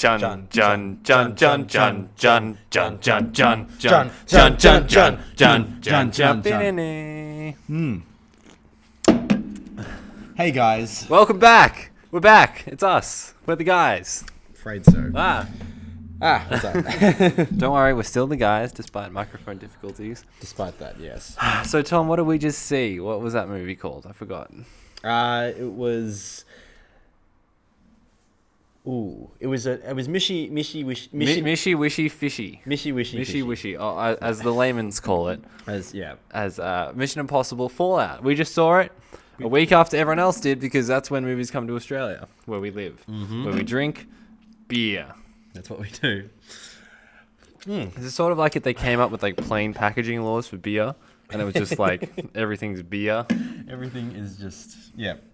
Jun, Jun, Jun, Jun, Jun, Jun, Jun, Jun, Jun, Jun, Jun, Jun, Jun, Jun, Jun, Jun. Hey guys. Welcome back. We're back. It's us. We're the guys. Afraid so. What's up? Don't worry, we're still the guys, despite microphone difficulties. Despite that, yes. So, Tom, what did we just see? What was that movie called? I forgot. It was Mishy Wishy Fishy. Mishy Wishy, as the layman's call it. As Mission Impossible Fallout. We just saw it a week after everyone else did, because that's when movies come to Australia, where we live, where we drink beer. That's what we do. It's sort of like if they came up with like plain packaging laws for beer, and it was just like everything's beer. Everything is just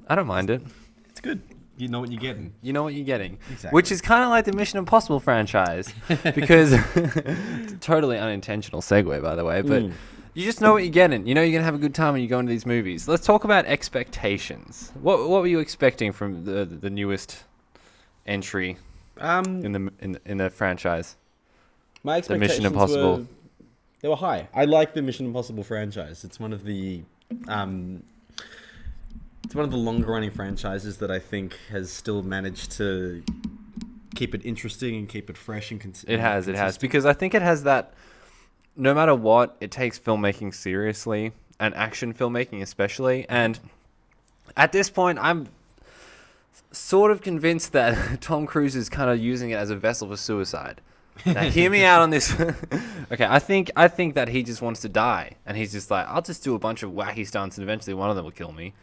I don't mind it. It's good. You know what you're getting. You know what you're getting. Exactly. Which is kind of like the Mission Impossible franchise, because totally unintentional segue, by the way, but you just know what you're getting. You know you're gonna have a good time when you go into these movies. Let's talk about expectations. What were you expecting from the newest entry in the franchise? My expectations Mission Impossible. They were high. I like the Mission Impossible franchise. It's one of the longer running franchises that I think has still managed to keep it interesting and keep it fresh and consistent. It has, because I think it has that. No matter what, it takes filmmaking seriously, and action filmmaking especially. And at this point, I'm sort of convinced that Tom Cruise is kind of using it as a vessel for suicide. Now, hear me out on this. Okay, I think that he just wants to die, and he's just like, I'll just do a bunch of wacky stunts, and eventually one of them will kill me.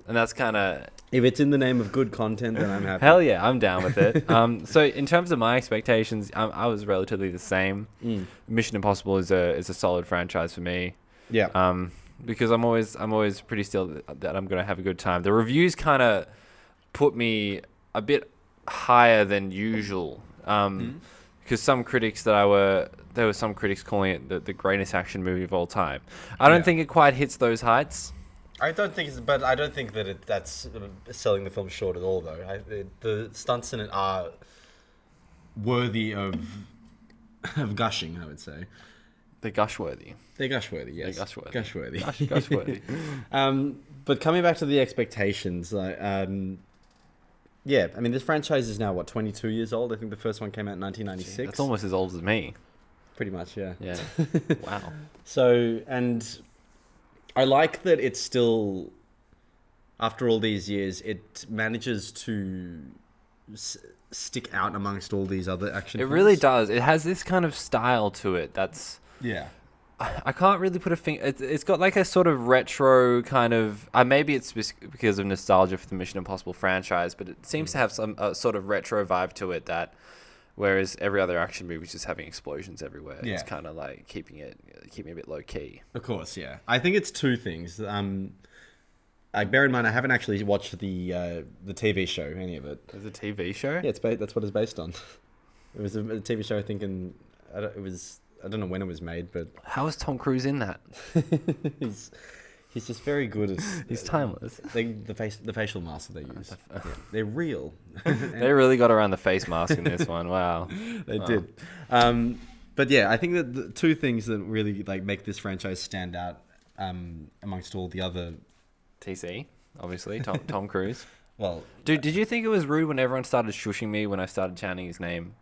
And that's kind of... If it's in the name of good content, then I'm happy. Hell yeah, I'm down with it. So in terms of my expectations, I was relatively the same. Mission Impossible is a solid franchise for me. Yeah. Because I'm always pretty still that I'm gonna have a good time. The reviews kind of put me a bit higher than usual. Because some critics there were some critics calling it the greatest action movie of all time. I don't think it quite hits those heights. I don't think that's selling the film short at all, though. The stunts in it are worthy of gushing, I would say. They're gush-worthy. They're gush-worthy, yes. They're gush-worthy. Gush-worthy. Gush-worthy. But coming back to the expectations, I mean, this franchise is now, 22 years old? I think the first one came out in 1996. That's almost as old as me. Pretty much, yeah. Yeah. Wow. So, and I like that it's still, after all these years, it manages to stick out amongst all these other action films. It really does. It has this kind of style to it that's... Yeah. I can't really put a finger... It's got like a sort of retro kind of... maybe it's because of nostalgia for the Mission Impossible franchise, but it seems to have some sort of retro vibe to it that... Whereas every other action movie is just having explosions everywhere. Yeah. It's kind of like keeping it a bit low key. Of course, yeah. I think it's two things. Bear in mind, I haven't actually watched the TV show, any of it. It's a TV show? Yeah, that's what it's based on. It was a TV show, I think, I don't know when it was made, but... How is Tom Cruise in that? He's just very good at... He's timeless. The facial masks that they use. They're real. They really got around the face mask in this one. Wow. They did. But yeah, I think that the two things that really make this franchise stand out amongst all the other... TC, obviously. Tom Cruise. Well... Dude, did you think it was rude when everyone started shushing me when I started chanting his name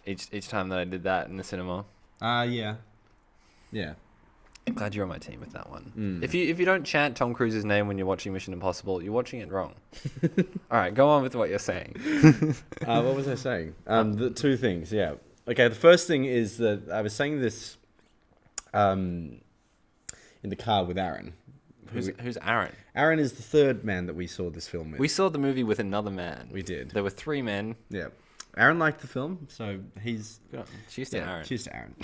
each time that I did that in the cinema? Yeah. Yeah. I'm glad you're on my team with that one. If you don't chant Tom Cruise's name when you're watching Mission Impossible, you're watching it wrong. All right, go on with what you're saying. What was I saying? The two things, yeah. Okay, the first thing is that I was saying this in the car with Aaron. Who's Aaron? Aaron is the third man that we saw this film with. We saw the movie with another man. We did. There were three men. Yeah. Aaron liked the film, so he's... Cheers to Aaron. Cheers to Aaron.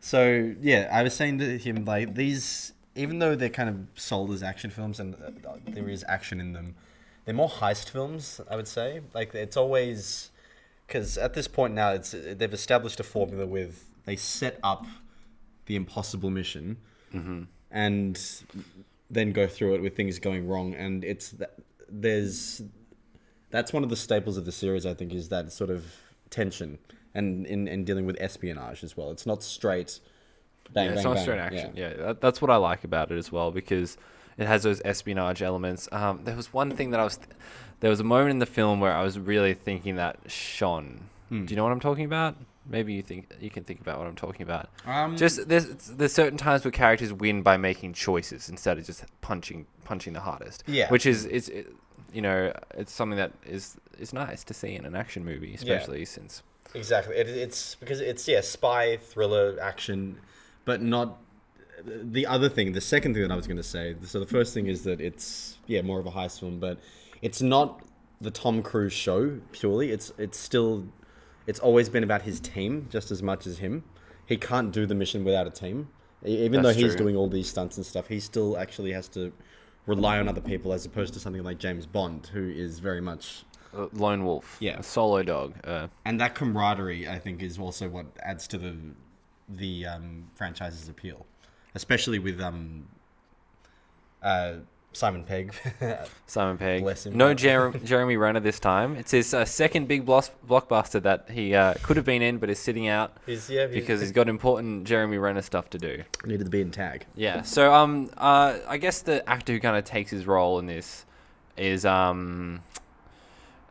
So, yeah, I was saying to him, these, even though they're kind of sold as action films and there is action in them, they're more heist films, I would say. It's always... Because at this point now, they've established a formula with... They set up the impossible mission and then go through it with things going wrong, and that's one of the staples of the series, I think, is that sort of tension and in dealing with espionage as well. It's not straight bang, Yeah, bang, it's not bang. straight action. That's what I like about it as well, because it has those espionage elements. There was one thing that there was a moment in the film where I was really thinking that shone. Do you know what I'm talking about? Maybe you can think about what I'm talking about. Just there's certain times where characters win by making choices instead of just punching the hardest. Yeah. Which is it's something that is nice to see in an action movie, especially since. Exactly. It's because it's spy thriller action, but not the other thing. The second thing that I was going to say. So the first thing is that it's more of a heist film, but it's not the Tom Cruise show purely. It's always been about his team just as much as him. He can't do the mission without a team. Even though he's doing all these stunts and stuff, he still actually has to rely on other people, as opposed to something like James Bond, who is very much Lone wolf. Yeah. A solo dog. And that camaraderie, I think, is also what adds to the franchise's appeal, especially with Simon Pegg. Simon Pegg. Bless him. No Jeremy Renner this time. It's his second big blockbuster that he could have been in, but is sitting out because he's got important Jeremy Renner stuff to do. Needed to be in tag. Yeah. So I guess the actor who kind of takes his role in this is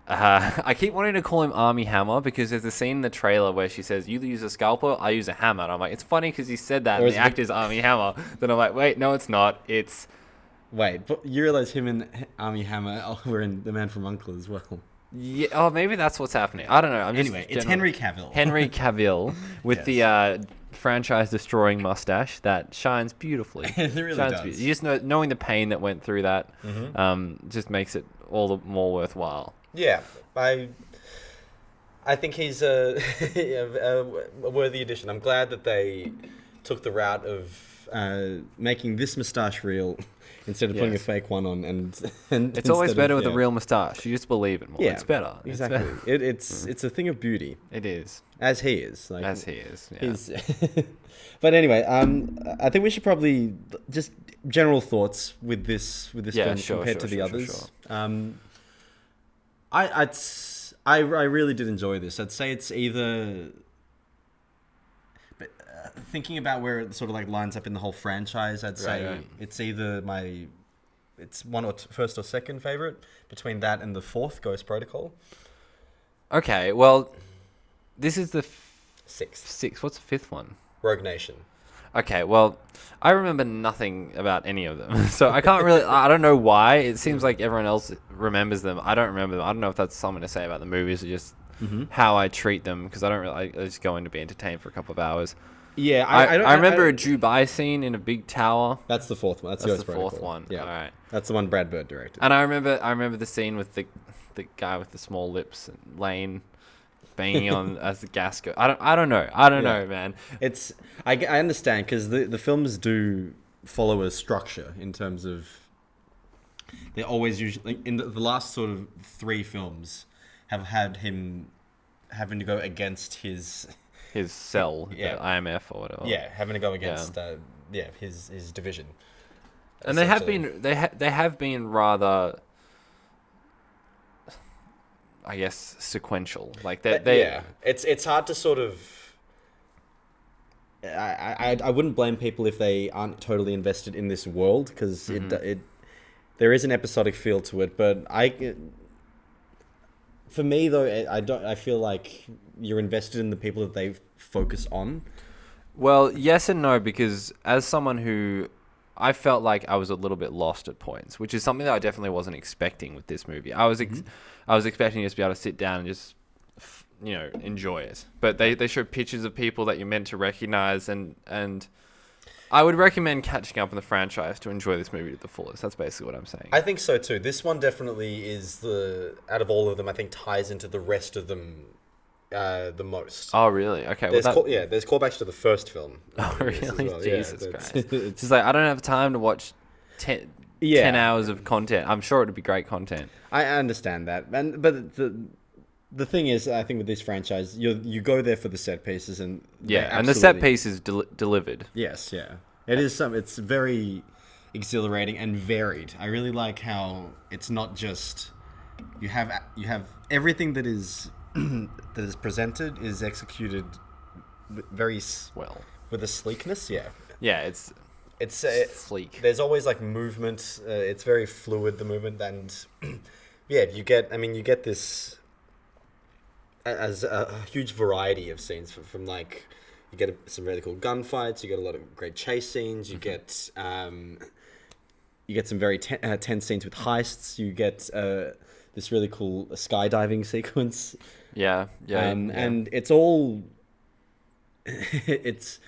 I keep wanting to call him Army Hammer, because there's a scene in the trailer where she says, "You use a scalpel, I use a hammer." And I'm like, it's funny because he said that, and the actor's Army Hammer. Then I'm like, wait, no, it's not. It's... Wait, but you realize him and Army Hammer were in The Man from U.N.C.L.E. as well. Yeah, oh, maybe that's what's happening. I don't know. It's Henry Cavill. Henry Cavill with the franchise-destroying mustache that shines beautifully. It really does. You just knowing the pain that went through that just makes it all the more worthwhile. Yeah, I think he's a worthy addition. I'm glad that they took the route of making this moustache real instead of putting a fake one on. And it's always better with a real moustache. You just believe it more. Yeah, it's better. Exactly. It's a thing of beauty. It is. As he is. As he is. Yeah. But anyway, I think we should probably just general thoughts with this film compared to the others. Sure. I really did enjoy this. I'd say it's either... But thinking about where it sort of like lines up in the whole franchise, I'd say it's either it's first or second favorite between that and the fourth, Ghost Protocol. Okay, well, this is the sixth. What's the fifth one? Rogue Nation. Okay, well, I remember nothing about any of them, so I can't really... I don't know why. It seems like everyone else remembers them. I don't remember them. I don't know if that's something to say about the movies or just how I treat them, because I just go in to be entertained for a couple of hours. Yeah, I remember a Dubai scene in a big tower. That's the fourth one. That's the fourth one. Yeah. All right. That's the one Brad Bird directed. And I remember the scene with the guy with the small lips, and Lane banging on as the gas goes. I don't know, man. I understand, because the films do follow a structure in terms of they're always usually in the last sort of three films have had him having to go against his cell, the IMF or whatever. Yeah, having to go against his division. And they have been rather, I guess, sequential. Like it's hard to sort of. I wouldn't blame people if they aren't totally invested in this world, because there is an episodic feel to it. But for me though, I feel like you're invested in the people that they focus on. Well, yes and no, because as someone who... I felt like I was a little bit lost at points, which is something that I definitely wasn't expecting with this movie. I was expecting just to be able to sit down and just, enjoy it. But they show pictures of people that you're meant to recognize, and I would recommend catching up on the franchise to enjoy this movie to the fullest. That's basically what I'm saying. I think so too. This one definitely is out of all of them, I think ties into the rest of them the most. Oh, really? Okay. There's callbacks to the first film. Oh, really? Well. Jesus Christ. It's just like, I don't have time to watch 10 hours of content. I'm sure it would be great content. I understand that. But the thing is, I think with this franchise, you go there for the set pieces, and and the set piece is delivered. Yes, yeah. It is it's very exhilarating and varied. I really like how it's not just you have everything that is that is presented is executed very Well, with a sleekness. Yeah, yeah, it's sleek. there's always like movement. It's very fluid, the movement, and yeah, you get this as a huge variety of scenes from like you get some really cool gunfights. You get a lot of great chase scenes. You get some very tense scenes with heists. You get this really cool skydiving sequence. Yeah. And it's all. It's.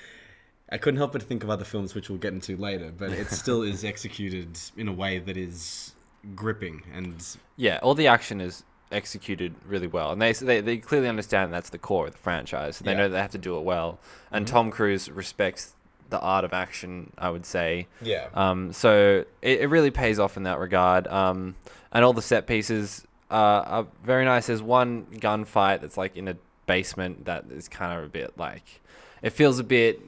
I couldn't help but think of other films which we'll get into later, but it still is executed in a way that is gripping and. Yeah, all the action is executed really well, and they clearly understand that's the core of the franchise. So they know they have to do it well, and Tom Cruise respects the art of action, I would say. Yeah. So it really pays off in that regard. And all the set pieces are very nice. There's one gunfight that's like in a basement that is kind of a bit like, it feels a bit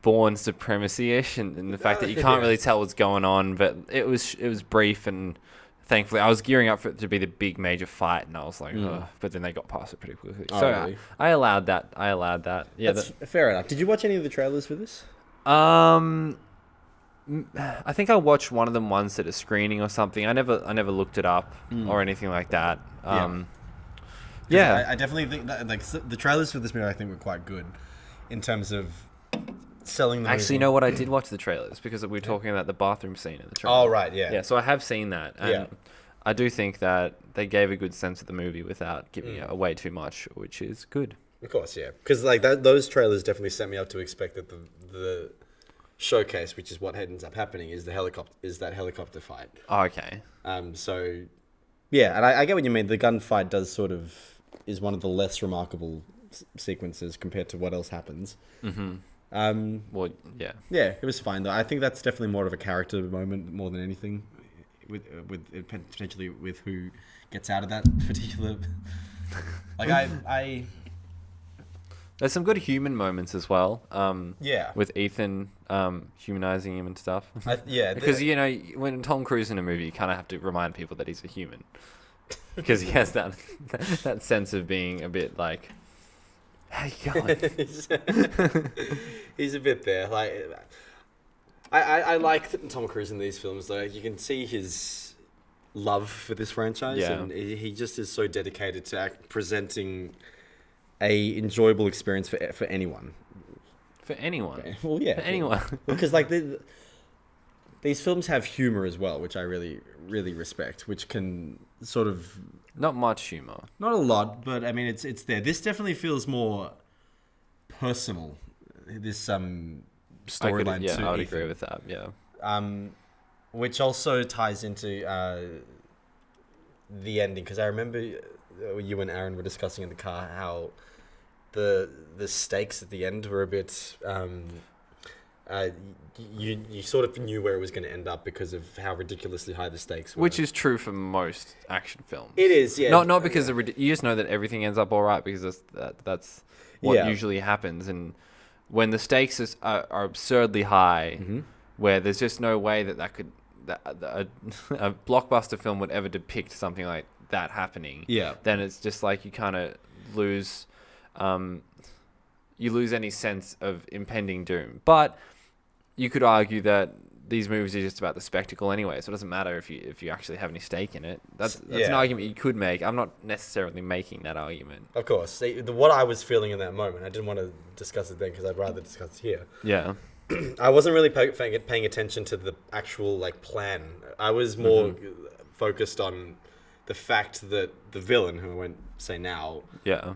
Bourne Supremacy-ish, and the fact that you can't really tell what's going on, but it was brief, and thankfully I was gearing up for it to be the big major fight, and I was like, ugh, but then they got past it pretty quickly. Oh, So really? I allowed that. Yeah, That's fair enough. Did you watch any of the trailers for this? I think I watched one of them once at a screening or something. I never looked it up or anything like that. Yeah. I definitely think that like the trailers for this movie I think were quite good in terms of selling the Actually, movie. you know what? I did watch the trailers because we were talking about the bathroom scene in the trailer. Oh right, yeah. Yeah, so I have seen that, and Yeah. I do think that they gave a good sense of the movie without giving away too much, which is good. Of course, yeah. Because like those trailers definitely set me up to expect that the showcase, which is what ends up happening, is that helicopter fight. Oh, okay. So yeah, and I get what you mean. The gunfight is one of the less remarkable sequences compared to what else happens. Well, yeah. Yeah, it was fine though. I think that's definitely more of a character moment more than anything, with potentially with who gets out of that particular. Like I There's some good human moments as well. Yeah. With Ethan humanizing him and stuff. Yeah, Because you know, when Tom Cruise in a movie, you kind of have to remind people that he's a human, because he has that sense of being a bit like, how you going? he's a bit there. Like I like Tom Cruise in these films. Like you can see his love for this franchise, Yeah. and he just is so dedicated to presenting a enjoyable experience for anyone. For anyone. Well, yeah, For anyone. because like these films have humor as well, which I really really respect. Which can sort of Not much humor. not a lot, but I mean it's there. This definitely feels more personal. This storyline Yeah, to I would Ethan. agree with that. Yeah. Which also ties into the ending, because I remember you and Aaron were discussing in the car how the stakes at the end were a bit. You sort of knew where it was going to end up because of how ridiculously high the stakes were. Which is true for most action films. It is, yeah. Not because you just know that everything ends up all right because that's what Yeah. usually happens. And when the stakes are absurdly high, where there's just no way that a blockbuster film would ever depict something like that happening. Yeah. Then it's just like you kind of lose, any sense of impending doom. But you could argue that these movies are just about the spectacle anyway, so it doesn't matter if you actually have any stake in it. That's an argument you could make. I'm not necessarily making that argument. Of course. See, what I was feeling in that moment, I didn't want to discuss it then because I'd rather discuss it here. Yeah. I wasn't really paying attention to the actual like plan. I was more focused on the fact that the villain, who I won't say now, Yeah.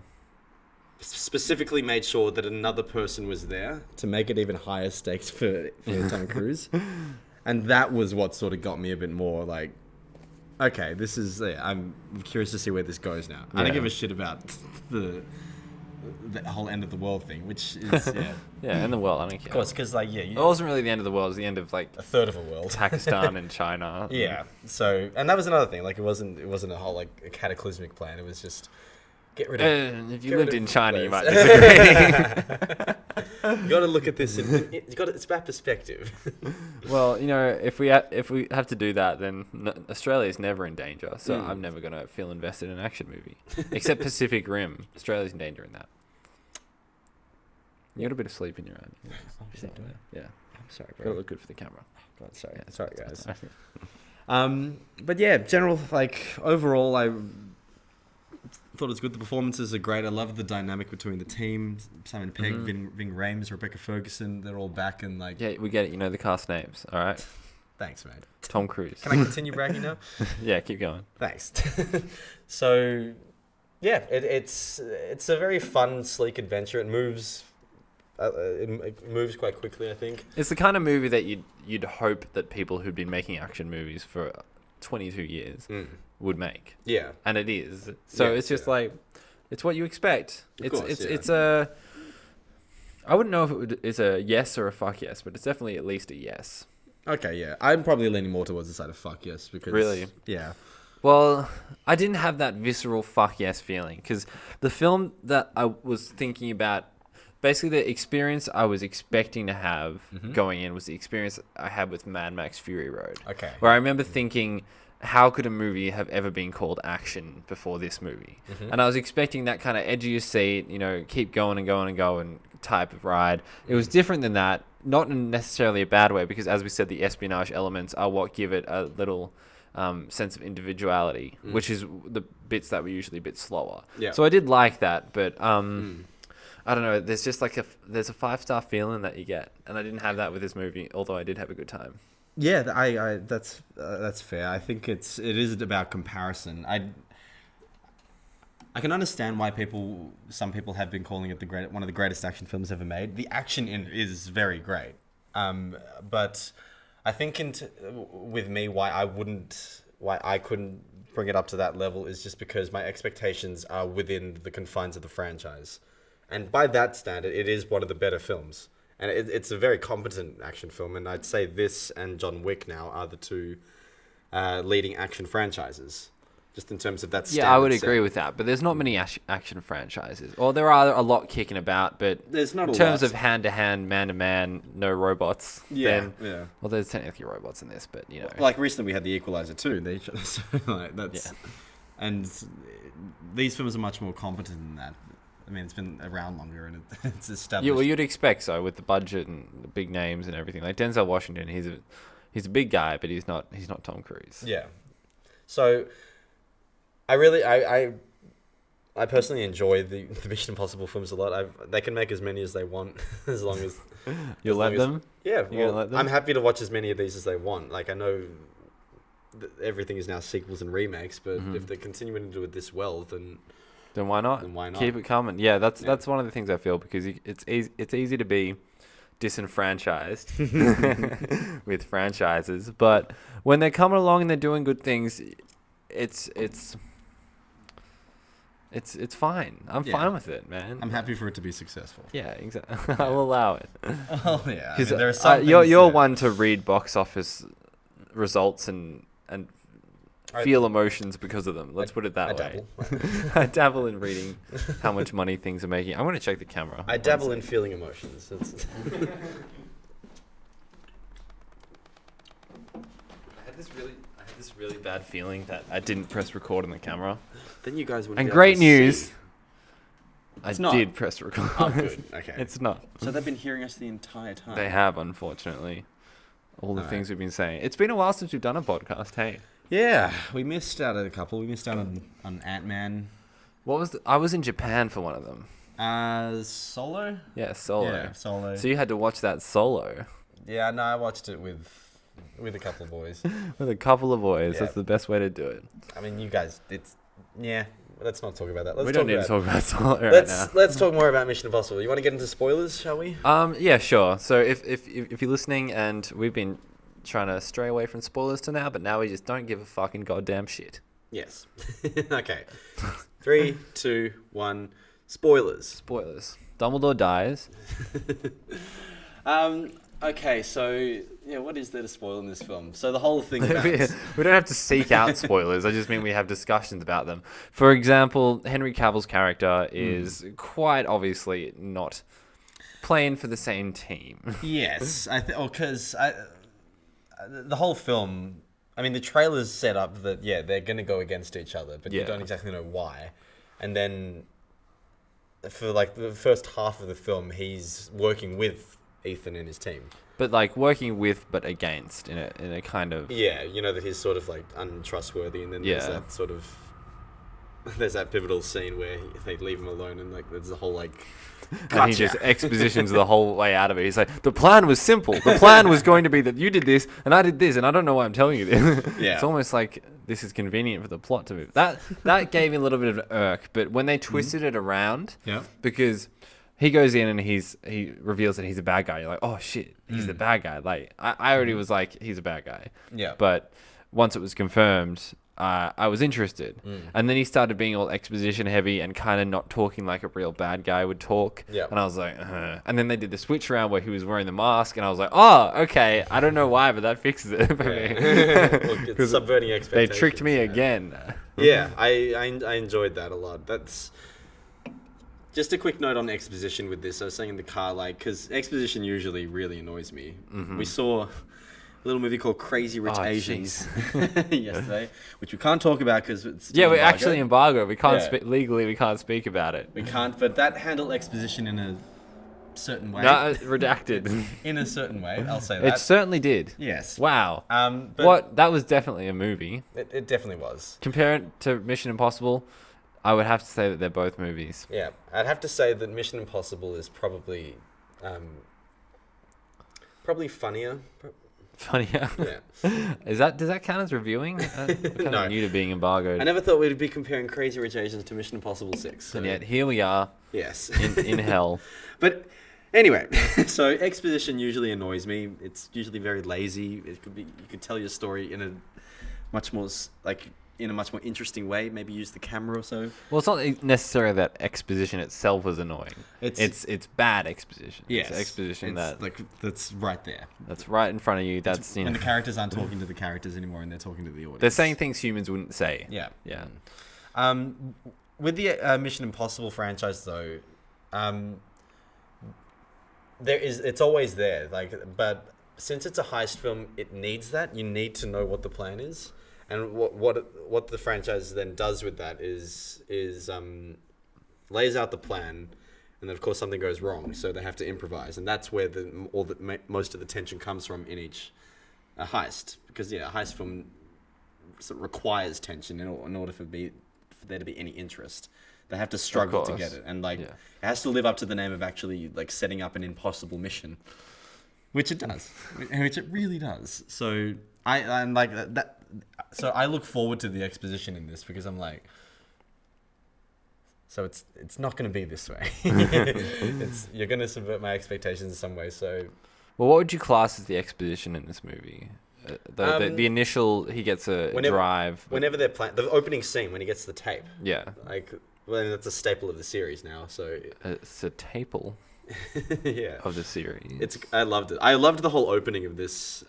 specifically made sure that another person was there to make it even higher stakes for Tom Cruise. And that was what sort of got me a bit more like, okay, this is, I'm curious to see where this goes now. I don't give a shit about the whole end of the world thing, which is, yeah. Yeah, end of the world, I don't care. Of course, because like, yeah. It wasn't really the end of the world, it was the end of like a third of a world. Pakistan and China. Yeah. So, and that was another thing. Like, it wasn't a whole like a cataclysmic plan. It was just get rid of. If you lived in China, you might disagree. You got to look at this. It's about perspective. Well, you know, if we have to do that, then Australia is never in danger. So I'm never gonna feel invested in an action movie, except Pacific Rim. Australia's in danger in that. You got a bit of sleep in your eye. Yeah. I'm sorry, Got to look good for the camera. God, sorry. Yeah, Sorry, that's guys. fine. But yeah, general overall, I thought it was good. The performances are great. I love the dynamic between the team. Simon Pegg, Ving Rhames, Rebecca Ferguson. They're all back and Yeah, we get it. You know the cast names. All right. Thanks, mate. Tom Cruise. Can I continue bragging now? Yeah, keep going. Thanks. So, yeah, it's a very fun, sleek adventure. It moves. It moves quite quickly, I think. It's the kind of movie that you'd hope that people who'd been making action movies for 22 years would make. Yeah. And it is. So it's just like, it's what you expect. It's a, I wouldn't know if it's a yes or a fuck yes, but it's definitely at least a yes. Okay, yeah. I'm probably leaning more towards the side of fuck yes because... Really? Yeah. Well, I didn't have that visceral fuck yes feeling because the film that I was thinking about, basically the experience I was expecting to have going in was the experience I had with Mad Max Fury Road. Okay. Where I remember thinking, how could a movie have ever been called action before this movie? And I was expecting that kind of edge of your seat, you know, keep going and going and going type of ride. It was different than that, not in necessarily a bad way, because as we said, the espionage elements are what give it a little sense of individuality, which is the bits that were usually a bit slower. Yeah. So I did like that, but I don't know. There's just like there's a 5-star feeling that you get, and I didn't have that with this movie. Although I did have a good time. Yeah, I that's fair. I think it is about comparison. I can understand why some people have been calling it one of the greatest action films ever made. The action in it is very great, but I think with me why I couldn't bring it up to that level is just because my expectations are within the confines of the franchise. And by that standard, it is one of the better films. And it's a very competent action film. And I'd say this and John Wick now are the two leading action franchises, just in terms of that standard. Yeah, I would agree with that. But there's not many action franchises. Or there are a lot kicking about, but there's not in terms of hand-to-hand, man-to-man, no robots. Yeah. Well, there's technically robots in this, but, you know. Like recently we had the Equalizer 2. So, like, that's... Yeah. And these films are much more competent than that. I mean, it's been around longer and it's established. Yeah, well, you'd expect so with the budget and the big names and everything. Like Denzel Washington, he's a big guy, but he's not Tom Cruise. Yeah. So, I personally enjoy the Mission Impossible films a lot. They can make as many as they want, as long as you'll let them. Yeah, well, let them? I'm happy to watch as many of these as they want. Like I know everything is now sequels and remakes, but if they're continuing to do it this well, then why not? Then why not? Keep it coming. Yeah, that's one of the things I feel, because it's easy to be disenfranchised with franchises, but when they're coming along and they're doing good things, it's fine. I'm fine with it, man. I'm happy for it to be successful. Yeah, exactly. I'll allow it. Oh yeah, because there are some you're one to read box office results and feel emotions because of them. Let's put it that way. I dabble in reading how much money things are making. I'm going to check the camera. I dabble in feeling emotions. I had this really bad feeling that I didn't press record on the camera. Then you guys would. And great news. See. I did press record. Oh, good. Okay. It's not. So they've been hearing us the entire time. They have, unfortunately. All the things we've been saying. It's been a while since we've done a podcast. Hey. Yeah, we missed out on a couple. We missed out on Ant-Man. What was I was in Japan for one of them. Solo? Yeah, Solo. Yeah, Solo. So you had to watch that solo. Yeah, no, I watched it with a couple of boys. With a couple of boys. Yeah. That's the best way to do it. I mean, you guys, let's not talk about that. We don't need to talk about Solo right now. Let's talk more about Mission Impossible. You want to get into spoilers, shall we? Yeah, sure. So if you're listening, and we've been trying to stray away from spoilers to now, but now we just don't give a fucking goddamn shit. Yes. Okay. 3, 2, 1. Spoilers. Dumbledore dies. Okay, so what is there to spoil in this film? So the whole thing about we don't have to seek out spoilers. I just mean we have discussions about them. For example, Henry Cavill's character is quite obviously not playing for the same team. Yes, because the whole film. I mean, the trailer's set up that they're gonna go against each other, but you don't exactly know why. And then for like the first half of the film, he's working with Ethan and his team. But like working with, but against in a kind of that he's sort of like untrustworthy, and then there's that sort of there's that pivotal scene where they leave him alone, and like there's a whole like. Gotcha. And he just expositions the whole way out of it. He's like, the plan was simple. The plan was going to be that you did this and I did this, and I don't know why I'm telling you this. It's almost like this is convenient for the plot to move. That gave me a little bit of an irk, but when they twisted it around, because he goes in and he reveals that he's a bad guy. You're like, oh shit, he's the bad guy. Like I already was like, he's a bad guy. Yeah. But once it was confirmed, I was interested. And then he started being all exposition heavy and kind of not talking like a real bad guy would talk. Yeah. And I was like, And then they did the switch around where he was wearing the mask, and I was like, oh, okay. I don't know why, but that fixes it for me. Look, it's subverting expectations. They tricked me again. Yeah, I enjoyed that a lot. That's just a quick note on exposition with this. I was saying in the car, like, because exposition usually really annoys me. We saw a little movie called Crazy Rich Asians yesterday, which we can't talk about because it's we're actually embargoed. We can't legally. We can't speak about it. We can't. But that handled exposition in a certain way. No, redacted. In a certain way, I'll say that. It certainly did. Yes. Wow. But that was definitely a movie. It definitely was. Compare it to Mission Impossible, I would have to say that they're both movies. Yeah, I'd have to say that Mission Impossible is probably funnier. Funnier. Yeah. Does that count as reviewing? I'm new to being embargoed. I never thought we'd be comparing Crazy Rich Asians to Mission Impossible 6. So. And yet here we are. Yes. In hell. But anyway, so exposition usually annoys me. It's usually very lazy. You could tell your story in a much more interesting way. Maybe use the camera or so. Well, it's not necessarily that exposition itself is annoying. It's bad exposition. Yes. It's exposition that's right there. That's right in front of you. And the characters aren't talking to the characters anymore, and they're talking to the audience. They're saying things humans wouldn't say. Yeah. Yeah. With the Mission Impossible franchise, though, it's always there. But since it's a heist film, it needs that. You need to know what the plan is. And what the franchise then does with that is lays out the plan, and then of course something goes wrong, so they have to improvise, and that's where most of the tension comes from in each heist, because a heist film sort of requires tension in order for there to be any interest. They have to struggle to get it, and it has to live up to the name of actually setting up an impossible mission, which it does, which it really does. So I'm like that. So I look forward to the exposition in this because I'm like, so it's not going to be this way. You're going to subvert my expectations in some way. So, well, what would you class as the exposition in this movie? The initial, he gets drive. Whenever they're playing the opening scene when he gets the tape. Yeah. That's a staple of the series now. So it's a staple. Yeah. Of the series. I loved it. I loved the whole opening of this.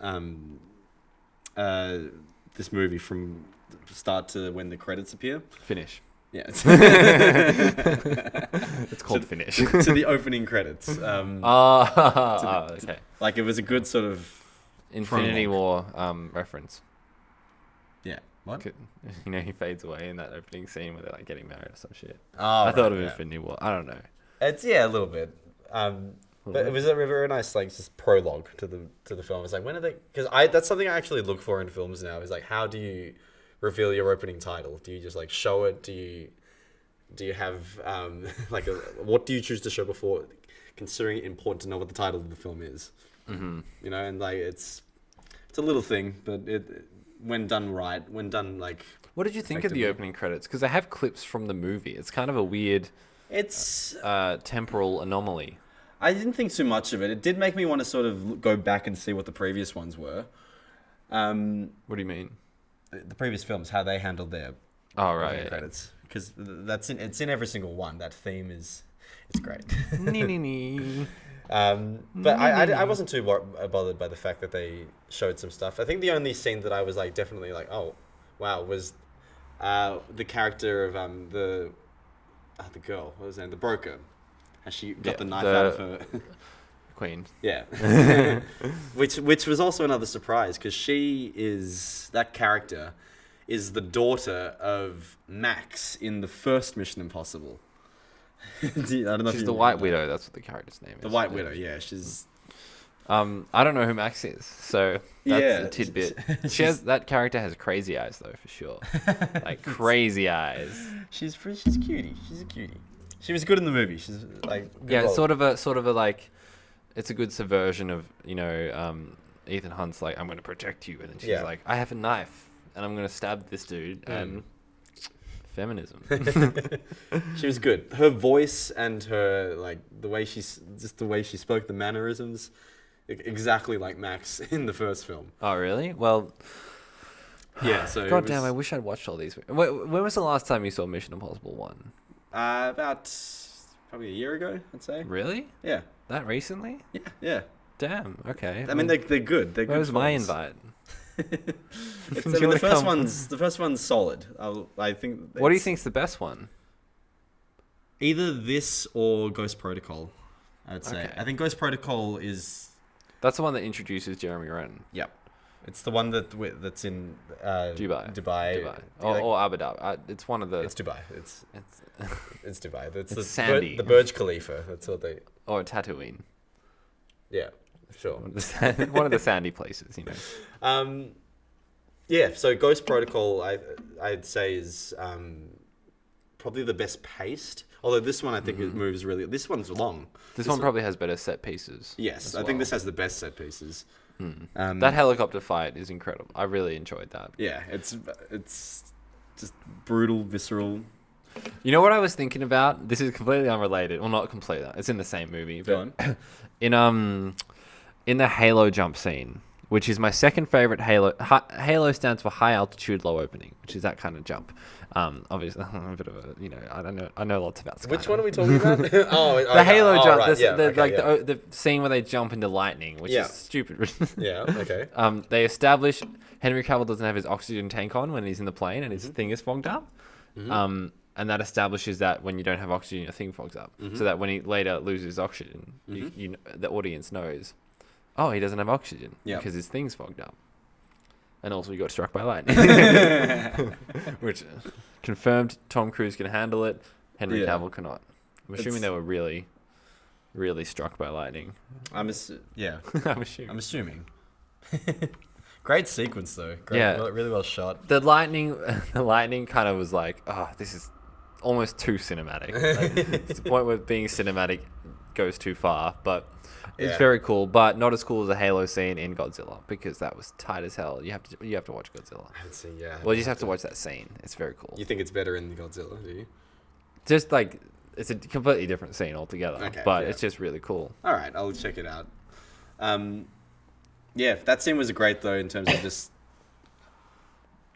This movie from start to when the credits appear. Finish. Yeah. It's called Finish. To the opening credits. Okay. It was a good sort of Infinity War reference. Yeah. What? He fades away in that opening scene where they're getting married or some shit. Oh, I thought of Infinity War. I don't know. It's a little bit. But it was a very nice, just prologue to the film. It's when are they? Because that's something I actually look for in films now. Is how do you reveal your opening title? Do you just show it? Do you have what do you choose to show before? Considering it important to know what the title of the film is. Mm-hmm. And it's a little thing, but when done right, What did you think of the opening credits? Because they have clips from the movie. It's kind of a weird. It's temporal anomaly. I didn't think too much of it. It did make me want to sort of go back and see what the previous ones were. What do you mean? The previous films, how they handled their credits, because it's in every single one. That theme it's great. But I wasn't too bothered by the fact that they showed some stuff. I think the only scene that I was definitely oh wow was the character of the girl. What was her name? The broker. Has she got Yeah, the knife out of her? Queen. Yeah. which was also another surprise because that character is the daughter of Max in the first Mission Impossible. I don't know if She's you the remember White that. Widow. That's what the character's name is. The White Widow, yeah. She's I don't know who Max is, so that's Yeah, a tidbit. she's- That character has crazy eyes though, for sure. Like crazy eyes. she's cutie. She's a cutie. She was good in the movie. She's like Yeah, it's sort of a like, it's a good subversion of Ethan Hunt's like, I'm going to protect you, and then she's like, I have a knife and I'm going to stab this dude, and feminism. She was good. Her voice and her like the way she spoke, the mannerisms, exactly like Max in the first film. Oh really? Well, Yeah. So God damn, I wish I'd watched all these. When was the last time you saw Mission Impossible 1? About probably a year ago, I'd say. Really? Yeah. That recently? Yeah. Damn. Okay. I mean, they're good. They're good. Where's my films. invite? It's, Do I you mean, wanna come? the first one's solid. I think. What do you it's think's the best one? Either this or Ghost Protocol. I'd say. Okay. I think Ghost Protocol is. That's the one that introduces Jeremy Renner. Yep. It's the one that's in Dubai. Dubai. Or Abu Dhabi. It's one of the. It's Dubai. It's Dubai. It's sandy. the Burj Khalifa. That's what they. Or Tatooine. Yeah. Sure. One of the sandy places, you know. Yeah. So Ghost Protocol, I'd say is probably the best paced. Although this one, I think it moves really. This one's long. This one probably has better set pieces. Yes, as I think well. this has the best set pieces. That helicopter fight is incredible. I really enjoyed that. Yeah, it's just brutal, visceral. You know what I was thinking about? This is completely unrelated. Well, not completely. It's in the same movie. Go But in the Halo jump scene, which is my second favorite Halo. Halo stands for high altitude, low opening, which is that kind of jump. Obviously, I'm a bit of a, I know lots about. Which one are we talking about? The Halo jump. Right. The scene where they jump into lightning, which is stupid. Yeah. Okay. They establish Henry Cavill doesn't have his oxygen tank on when he's in the plane, and his thing is fogged up. And that establishes that when you don't have oxygen, your thing fogs up. So that when he later loses oxygen, the audience knows, oh, he doesn't have oxygen because his thing's fogged up. And also, he got struck by lightning, which confirmed Tom Cruise can handle it. Henry Cavill cannot. I'm assuming they were really, really struck by lightning. I'm assuming. I'm assuming. Great sequence though. Really well shot. The lightning kind of was like, oh, this is almost too cinematic. Like, it's the point where being cinematic goes too far, but it's very cool. But not as cool as a Halo scene in Godzilla, because that was tight as hell. You have to watch Godzilla. I haven't seen. Yeah. Well, you just have to watch that scene. It's very cool. You think it's better in Godzilla? Do you? Just like it's a completely different scene altogether, but it's just really cool. All right, I'll check it out. Yeah, that scene was great though in terms of just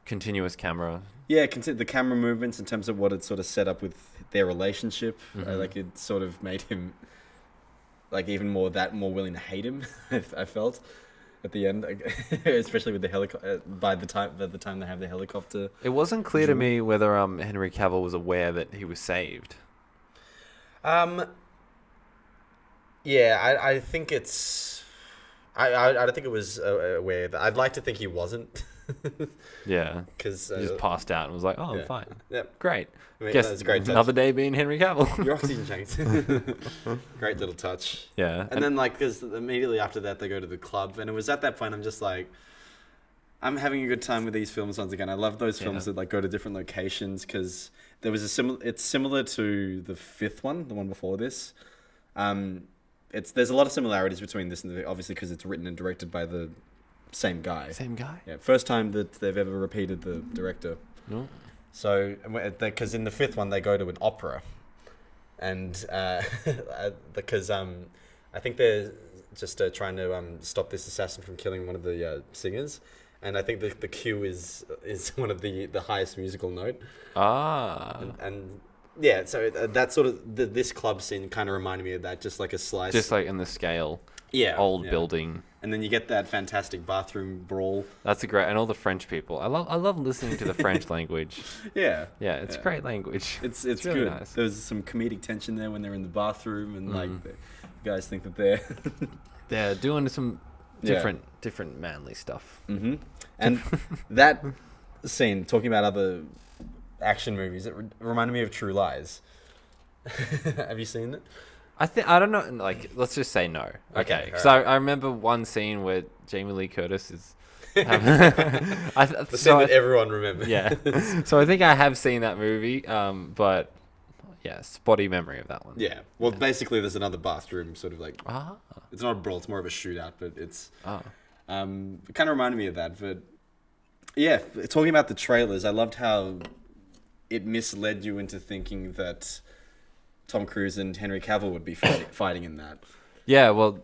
continuous camera. Yeah, the camera movements in terms of what it sort of set up with their relationship. Like it sort of made him like even more willing to hate him. I felt at the end, especially with the helicopter. By the time they have the helicopter, it wasn't clear to me whether Henry Cavill was aware that he was saved. Yeah, I think it's. I don't think it was aware that. I'd like to think he wasn't. Yeah, because he just passed out and was like, "Oh, I'm fine. Yep, great. I mean, Guess that's a great touch. another day being Henry Cavill." Your oxygen tanks. Great little touch. Yeah, and then like, because immediately after that they go to the club, and it was at that point I'm just like, I'm having a good time with these films once again. I love those films that like go to different locations because there was it's similar to the fifth one, the one before this. There's a lot of similarities between this and obviously because it's written and directed by the same guy. Same guy? Yeah, first time that they've ever repeated the director. No. So, because in the fifth one they go to an opera, and because I think they're just trying to stop this assassin from killing one of the singers, and I think the cue is one of the highest musical note. And yeah, so that sort of this club scene kind of reminded me of that, just like a slice. Just like in the scale. old building. And then you get that fantastic bathroom brawl. That's a great, and all the French people. I love listening to the French language. Yeah. Yeah, it's great language. It's really good. nice. There's some comedic tension there when they're in the bathroom and like the guys think that they're They're doing some different manly stuff. Mm-hmm. And that scene, talking about other action movies, it reminded me of True Lies. Have you seen it? I don't know. Like, let's just say no. Okay. So I remember one scene where Jamie Lee Curtis is. The scene that everyone remembers. Yeah. So I think I have seen that movie, but yeah, spotty memory of that one. Yeah. Well, basically, there's another bathroom, sort of like. Ah. It's not a brawl; it's more of a shootout, but it's. Oh. It kind of reminded me of that, but yeah, talking about the trailers, I loved how it misled you into thinking that Tom Cruise and Henry Cavill would be fighting in that. Yeah. Well,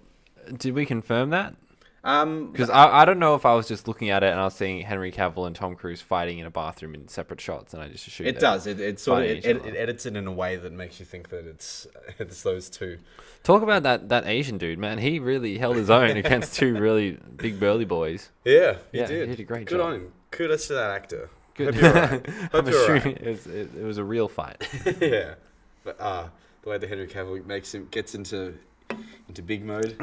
did we confirm that? Because I I don't know if I was just looking at it and I was seeing Henry Cavill and Tom Cruise fighting in a bathroom in separate shots, and I just assumed it does. It sort of fighting each other. it edits it in a way that makes you think that it's those two. Talk about that Asian dude, man. He really held his own against two really big burly boys. Yeah, he Yeah, did. he did a great Good job. on him. Kudos to that actor. Good. Hope you're right. I'm Hope you're assuming right. it was a real fight. Yeah, but the way that Henry Cavill gets into big mode.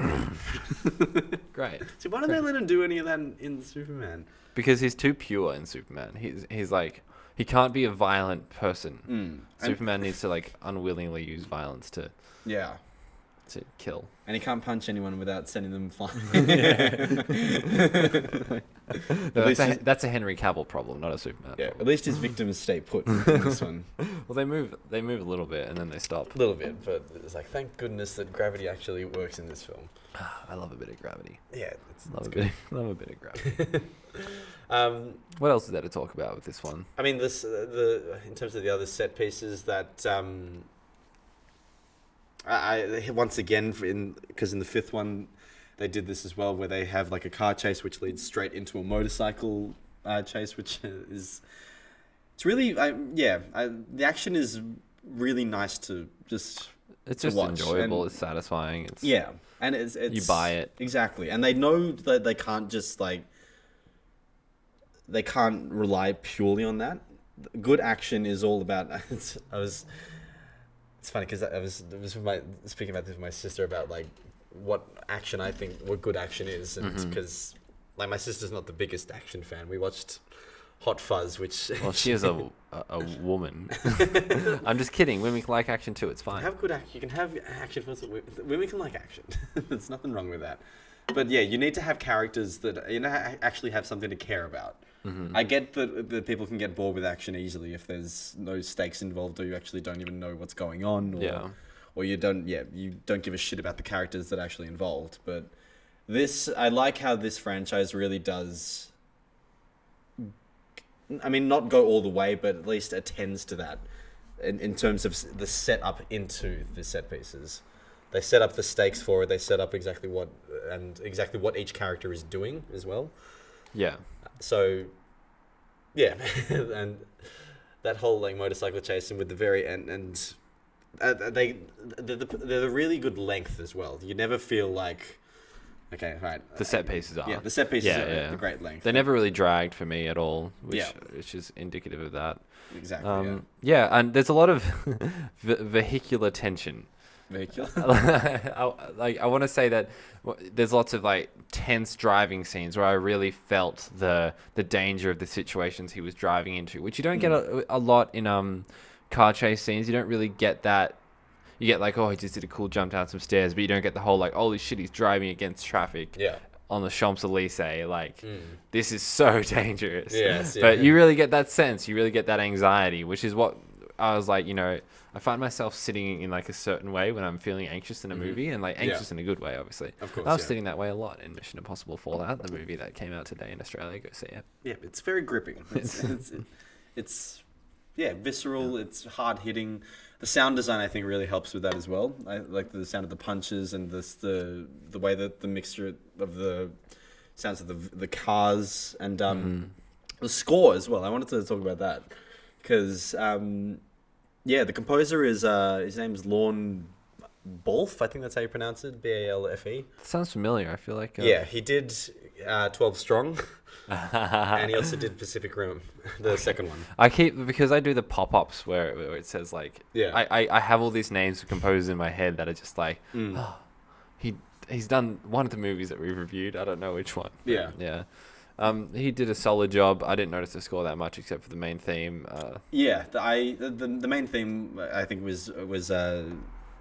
Great. So why don't they let him do any of that in Superman? Because he's too pure in Superman. He's like, he can't be a violent person. Superman needs to like unwillingly use violence to kill. And he can't punch anyone without sending them flying. No, that's a Henry Cavill problem, not a Superman problem. At least his victims stay put in this one. Well, they move a little bit and then they stop. A little bit, but it's like, thank goodness that gravity actually works in this film. I love a bit of gravity. Yeah, Love a bit of gravity. Um, What else is there to talk about with this one? I mean, this in terms of the other set pieces that I once again because in the fifth one they did this as well, where they have like a car chase which leads straight into a motorcycle chase, which it's really the action is really nice to just. It's to just watch. enjoyable. And it's satisfying. It's and it's you buy it exactly, and they know that they can't just like. They can't rely purely on that. Good action is all about. It's funny because I was speaking about this with my sister about like what good action is, and because like my sister's not the biggest action fan. We watched Hot Fuzz, which she is a woman. I'm just kidding. Women can like action too. It's fine. Have good action. You can have action films. Women can like action. There's nothing wrong with that. But yeah, you need to have characters that actually have something to care about. I get that people can get bored with action easily if there's no stakes involved, or you actually don't even know what's going on, or you don't give a shit about the characters that are actually involved. But I like how this franchise really does. I mean, not go all the way, but at least attends to that in terms of the setup into the set pieces. They set up the stakes for it. They set up exactly what each character is doing as well. Yeah. So, yeah, and that whole like motorcycle chase, and with the very end, and they're the really good length as well. You never feel like, okay, right. The set pieces are. Yeah, the set pieces are a great length. They never really dragged for me at all, which is indicative of that. Exactly. And there's a lot of vehicular tension. I want to say that there's lots of like tense driving scenes where I really felt the danger of the situations he was driving into, which you don't get a lot in car chase scenes. You don't really get that. You get like, oh, he just did a cool jump down some stairs, but you don't get the whole like, holy shit, he's driving against traffic on the Champs-Élysées. Like, this is so dangerous. Yes, But you really get that sense. You really get that anxiety, which is what I was like, I find myself sitting in like a certain way when I'm feeling anxious in a movie, and like anxious in a good way, obviously. Of course, I was sitting that way a lot in Mission Impossible Fallout, the movie that came out today in Australia. Go see it. Yeah, it's very gripping. It's visceral. Yeah. It's hard hitting. The sound design, I think, really helps with that as well. I like the sound of the punches and the way that the mixture of the sounds of the cars and the score as well. I wanted to talk about that because. The composer is his name's Lorne. Balfe, I think that's how you pronounce it, Balfe. Sounds familiar. I feel like. Yeah, he did 12 Strong, and he also did Pacific Rim, the second one. Because I do the pop-ups where it says like, Yeah. I have all these names composed in my head that are just like, oh, he's done one of the movies that we've reviewed. I don't know which one. Yeah. Yeah. He did a solid job. I didn't notice the score that much except for the main theme. Yeah, the main theme I think was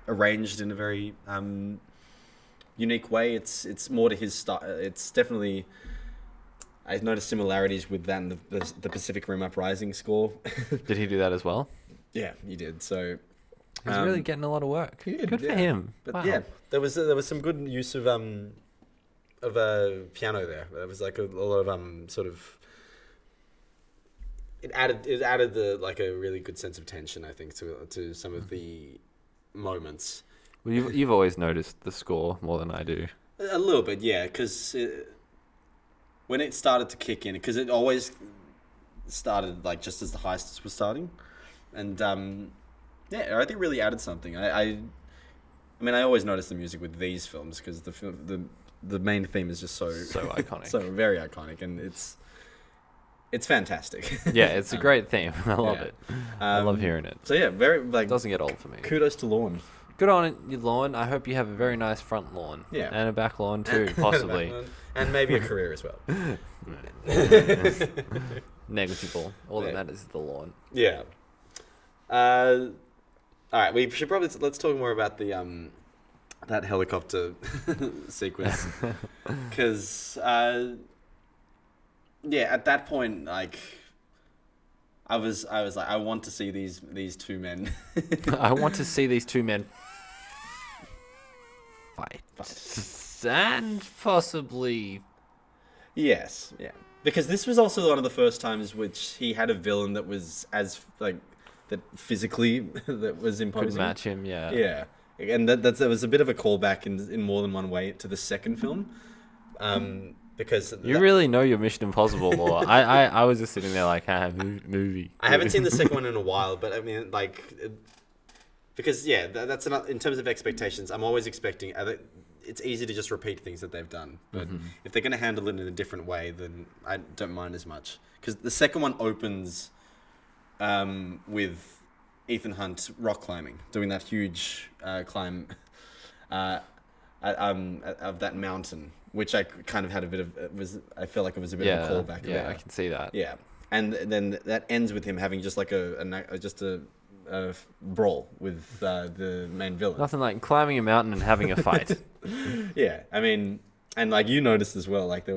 arranged in a very unique way. It's more to his style. It's definitely, I noticed similarities with that and the Pacific Rim Uprising score. Did he do that as well? Yeah, he did. So he's really getting a lot of work. Good for him. But wow. yeah, there was some good use of piano there. There was like a lot of sort of. It added like a really good sense of tension, I think, to some of the moments. Well, you've always noticed the score more than I do. A little bit, yeah, because when it started to kick in, because it always started like just as the heists were starting, and yeah, I think it really added something. I mean, I always notice the music with these films because the main theme is just so iconic, so very iconic, and it's fantastic. Yeah, it's a great theme. I love it. I love hearing it. So yeah, very like It doesn't get old for me. Kudos to Lorne. Good on it, your lawn. I hope you have a very nice front lawn. Yeah. And a back lawn too, possibly. And maybe a career as well. Negligible. All that matters is the lawn. Yeah. All right, we should probably let's talk more about the that helicopter sequence, because yeah, at that point, like, I was like, I want to see these two men. I want to see these two men fight. And possibly. Yes, yeah. Because this was also one of the first times which he had a villain that was as like that physically that was imposing. Could match him, yeah. Yeah, and that was a bit of a callback in more than one way to the second film. Because you really know your Mission Impossible lore. I was just sitting there like, movie. I haven't seen the second one in a while, but I mean, like, because yeah, that's another, in terms of expectations. I'm always expecting. It's easy to just repeat things that they've done, but if they're going to handle it in a different way, then I don't mind as much. Because the second one opens with Ethan Hunt rock climbing, doing that huge climb of that mountain, which I kind of had a bit of I feel like it was a bit of a callback. Yeah, I can see that. Yeah, and then that ends with him having just like a brawl with the main villain. Nothing like climbing a mountain and having a fight. Yeah, I mean, and like you noticed as well, like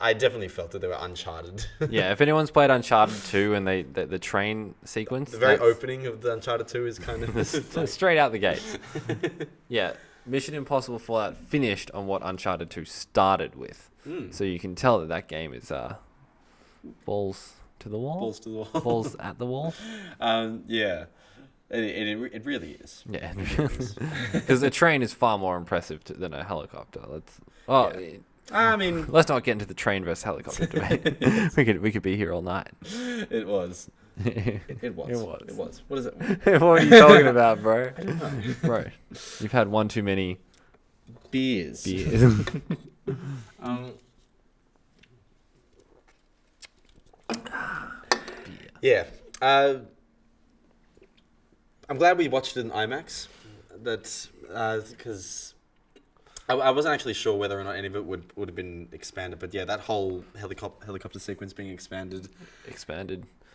I definitely felt that they were Uncharted. Yeah, if anyone's played Uncharted 2 and the train sequence, the very opening of the Uncharted 2 is kind of straight out the gates. Yeah, Mission Impossible Fallout finished on what Uncharted 2 started with, so you can tell that game is balls to the wall. Balls to the wall. Balls at the wall. Yeah. It really is. Yeah, because a train is far more impressive than a helicopter. I mean, let's not get into the train versus helicopter debate. we could be here all night. It was. It was. What is it? What are you talking about, bro? I don't know. Bro, you've had one too many beers. Yeah. I'm glad we watched it in IMAX. That's because I wasn't actually sure whether or not any of it would have been expanded, but yeah, that whole helicopter sequence being expanded,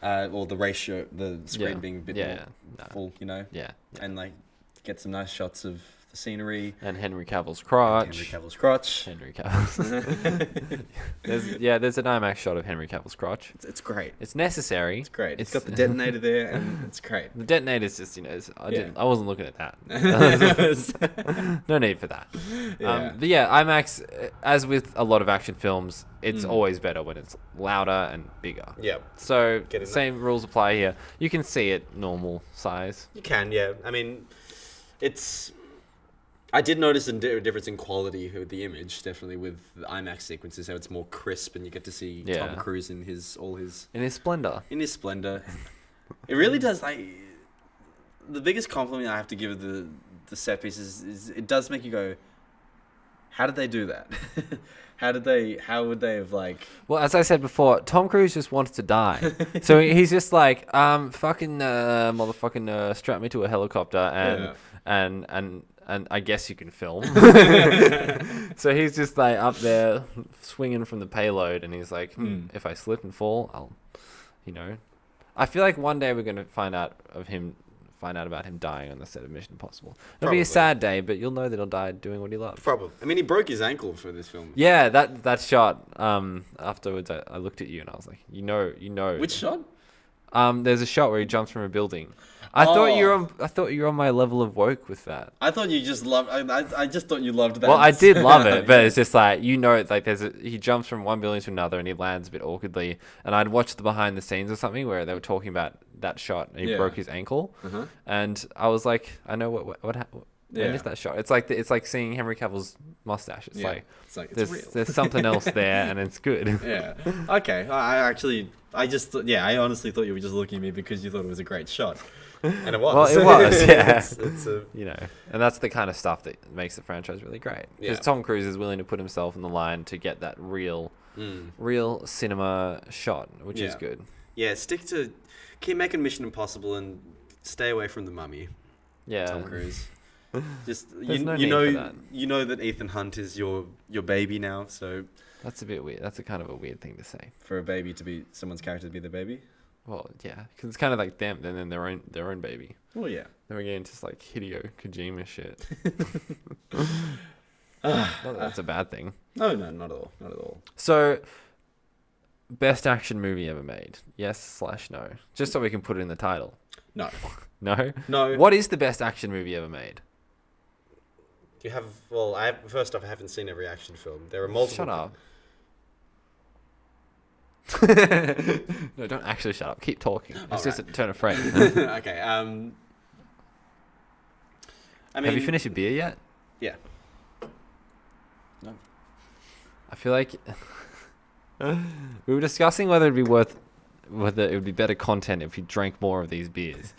or the ratio, the screen being a bit more full, you know, and like get some nice shots of the scenery and Henry Cavill's crotch. Henry Cavill's. There's an IMAX shot of Henry Cavill's crotch. It's great. It's necessary. It's great. It's got the detonator there, and it's great. The detonator's just, I wasn't looking at that. No need for that. Yeah. But yeah, IMAX, as with a lot of action films, it's always better when it's louder and bigger. Yeah. So same rules apply here. You can see it normal size. You can, yeah. I mean, I did notice a difference in quality with the image, definitely with the IMAX sequences, how it's more crisp and you get to see Tom Cruise in his splendor. It really does. The biggest compliment I have to give the set pieces is it does make you go, how did they do that? How would they have like? Well, as I said before, Tom Cruise just wants to die. So he's just like, fucking motherfucking strap me to a helicopter and I guess you can film. So he's just like up there swinging from the payload, and he's like, if I slip and fall, I'll, I feel like one day we're gonna find out about him dying on the set of Mission Impossible. It'll be a sad day, but you'll know that he'll die doing what he loves. Probably. I mean, he broke his ankle for this film. Yeah, that shot. Afterwards, I looked at you and I was like, you know. Which shot? There's a shot where he jumps from a building. I thought you were on my level of woke with that. I thought you just loved. I just thought you loved that. Well, I did love it, but it's just like he jumps from one building to another and he lands a bit awkwardly. And I'd watched the behind the scenes or something where they were talking about that shot and he broke his ankle, and I was like, I know what when is that shot? It's like seeing Henry Cavill's mustache. It's like it's real. There's something else there, and it's good. Yeah. Okay. I honestly thought you were just looking at me because you thought it was a great shot. And it was. Well, it was, yeah. it's and that's the kind of stuff that makes the franchise really great. Because Tom Cruise is willing to put himself on the line to get that real cinema shot, which is good. Yeah, keep making Mission Impossible and stay away from the Mummy. Yeah, Tom Cruise. Just you know that Ethan Hunt is your baby now, so that's a bit weird. That's a kind of a weird thing to say for a baby to be someone's character to be the baby. Well, yeah, because it's kind of like them, and then their own baby. Well, yeah. Then we get into like Hideo Kojima shit. Not that that's a bad thing. No, not at all. So, best action movie ever made? Yes/no? Just so we can put it in the title. No. No. What is the best action movie ever made? Do you have? Well, first off, I haven't seen every action film. There are multiple. Shut up. No, don't actually shut up. Keep talking. It's just a turn of phrase. Okay. I mean, have you finished your beer yet? Yeah. No. I feel like we were discussing whether it would be better content if you drank more of these beers.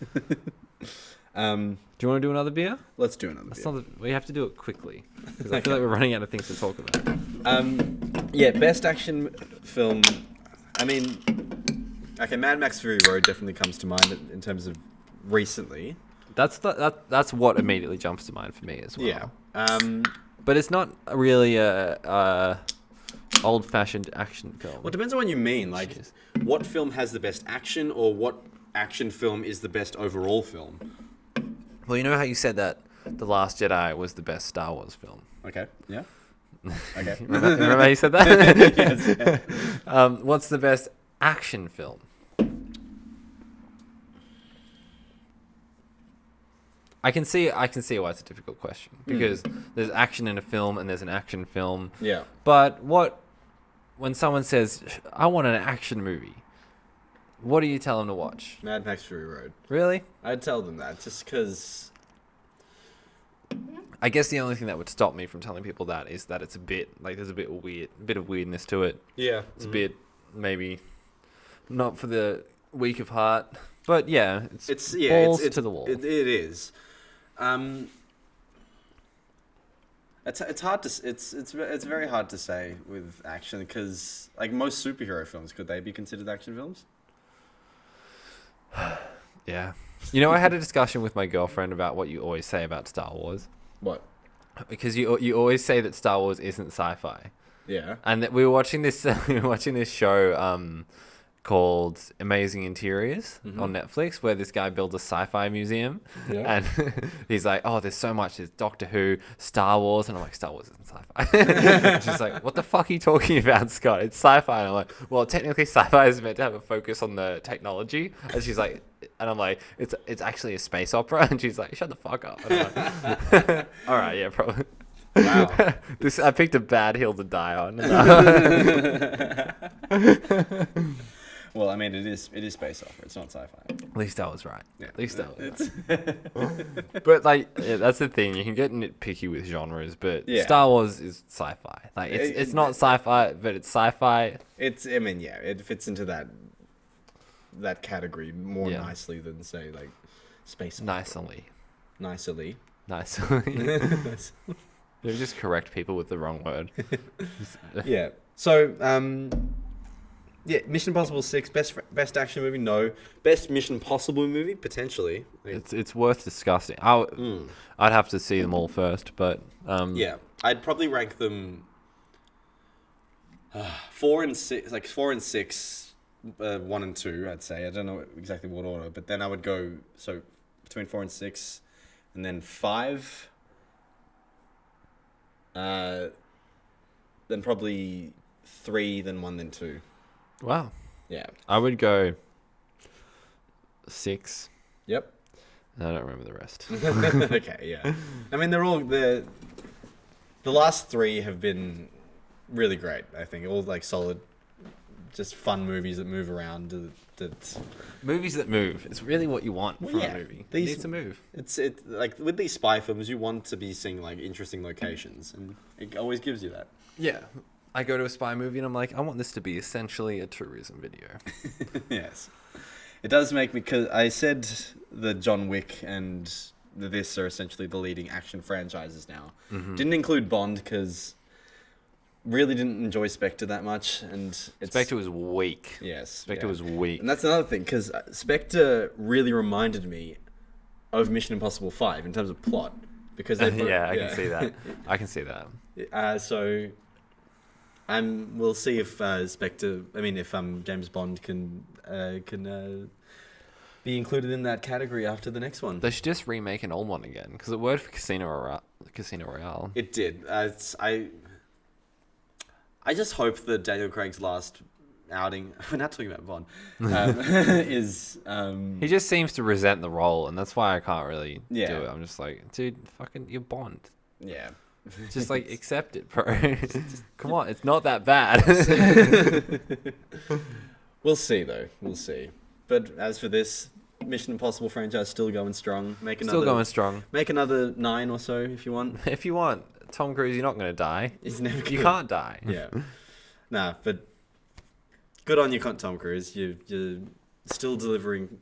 Do you want to do another beer? Let's do another beer. We have to do it quickly because I feel like we're running out of things to talk about. Yeah, best action film. I mean, okay, Mad Max Fury Road definitely comes to mind in terms of recently. That's what immediately jumps to mind for me as well. Yeah. But it's not really a old-fashioned action film. Well, it depends on what you mean. Like, what film has the best action, or what action film is the best overall film? Well, you know how you said that The Last Jedi was the best Star Wars film. Okay. Yeah. Okay. Remember how you said that? Yes. Yeah. What's the best action film? I can see why it's a difficult question because there's action in a film and there's an action film. Yeah. But when someone says, "I want an action movie," what do you tell them to watch? Mad Max Fury Road. Really? I'd tell them that just because. I guess the only thing that would stop me from telling people that is that it's a bit like there's a bit of weirdness to it. Yeah. It's a bit maybe not for the weak of heart, but yeah, it's balls to the wall. It is. It's hard to it's very hard to say with action because like most superhero films, could they be considered action films? Yeah. You know, I had a discussion with my girlfriend about what you always say about Star Wars. What? Because you always say that Star Wars isn't sci-fi. Yeah. And that we were watching this show called Amazing Interiors on Netflix, where this guy builds a sci-fi museum, and he's like, "Oh, there's so much. There's Doctor Who, Star Wars," and I'm like, "Star Wars isn't sci-fi." And she's like, "What the fuck are you talking about, Scott? It's sci-fi." And I'm like, "Well, technically, sci-fi is meant to have a focus on the technology." And she's like, and I'm like, "It's actually a space opera." And she's like, "Shut the fuck up." And I'm like, all right, yeah, probably. Wow. I picked a bad hill to die on. Well, I mean, it is space opera. It's not sci-fi. At least I was right. Yeah. At least I was right. But like, yeah, that's the thing. You can get nitpicky with genres, but Star Wars is sci-fi. Like, it's not sci-fi, but it's sci-fi. I mean, yeah, it fits into that category more nicely than say like space opera. Nicely. Nice. You just correct people with the wrong word. Yeah. So, yeah, Mission Impossible 6, best action movie, no. Best Mission Possible movie, potentially. It's worth discussing. I'd have to see them all first, but yeah, I'd probably rank them 4 and 6, like 4 and 6, 1 and 2. I'd say. I don't know exactly what order, but then I would go between 4 and 6, and then 5. Then probably 3, then 1, then 2. Wow. Yeah. I would go 6. Yep. I don't remember the rest. Okay, yeah. I mean, the last 3 have been really great. I think all like solid, just fun movies that move around. Movies that move. It's really what you want from a movie. It needs to move. It's like with these spy films, you want to be seeing like interesting locations, and it always gives you that. Yeah. I go to a spy movie and I'm like, I want this to be essentially a tourism video. Yes. It does make me, because I said the John Wick and this are essentially the leading action franchises now. Mm-hmm. Didn't include Bond because really didn't enjoy Spectre that much, and Spectre was weak. Yes, Spectre was weak. and that's another thing because Spectre really reminded me of Mission Impossible 5 in terms of plot, because they both, I can see that. I can see that. So we'll see if Spectre. I mean, if James Bond can be included in that category after the next one. They should just remake an old one again, because it worked for Casino Royale. It did. I just hope that Daniel Craig's last outing. We're not talking about Bond. Is He just seems to resent the role, and that's why I can't really do Yeah. it. I'm just like, dude, fucking, you're Bond. yeah. Just like accept it, bro. Come on, it's not that bad. We'll see though. We'll see. But as for this Mission Impossible franchise, still going strong. Still going strong. Make another 9 or so if you want. If you want, Tom Cruise, you're not going to die. He's never. You can't die. Yeah. Nah, but good on you, Tom Cruise. You're still delivering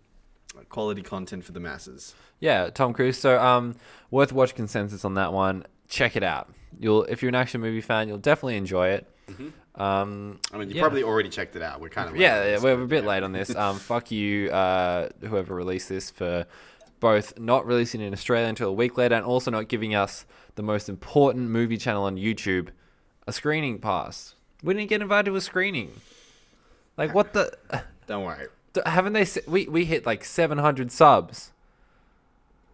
quality content for the masses. Yeah, Tom Cruise. So, worth watch consensus on that one. Check it out. If you're an action movie fan, you'll definitely enjoy it. Mm-hmm. I mean, you probably already checked it out. We're kind of we're a bit late on this. Fuck you, whoever released this, for both not releasing it in Australia until a week later, and also not giving us the most important movie channel on YouTube a screening pass. We didn't get invited to a screening. Like, what the? Don't worry. Haven't they? We hit like 700 subs.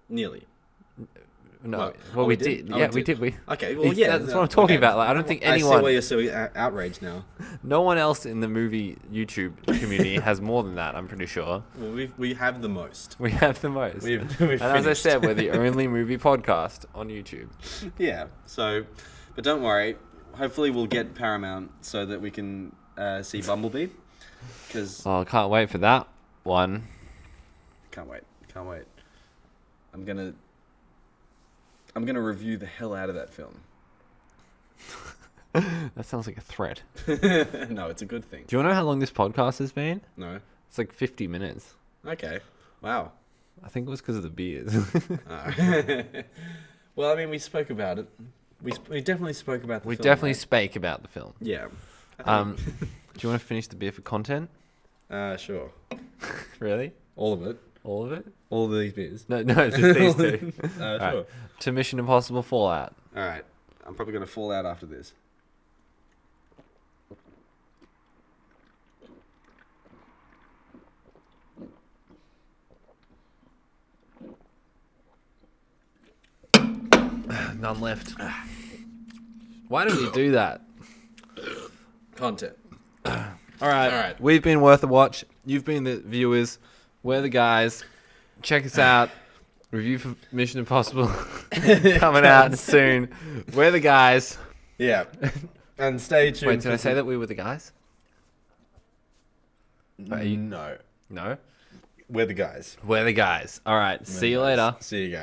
Nearly. No, well, we did. Yeah, we did. Okay, well, yeah. That's what I'm talking about. Like, I don't think anyone. I see why you're so outraged now. No one else in the movie YouTube community has more than that, I'm pretty sure. Well, we have the most. We have the most. We've and as I finished. said, we're the only movie podcast on YouTube. Yeah, so, but don't worry. Hopefully we'll get Paramount so that we can see Bumblebee. Cause I can't wait for that one. Can't wait. I'm gonna review the hell out of that film. That sounds like a threat. No, it's a good thing. Do you want to know how long this podcast has been? No. It's like 50 minutes. Okay. Wow. I think it was because of the beers. Well, I mean, we spoke about it. We definitely spoke about the We film. definitely spake about the film. Yeah. Do you want to finish the beer for content? Sure. Really? All of it. All of it? All of these beers. No, just these two. Sure. Right. To Mission Impossible Fallout. All right. I'm probably going to fall out after this. None left. Why do we do that? Content. All right. All right. We've been worth a watch. You've been the viewers. We're the guys. Check us out. Review for Mission Impossible coming out soon. We're the guys. Yeah. And stay tuned. Wait, did I say that we were the guys? No. No? We're the guys. We're the guys. All right. See you later. See you guys.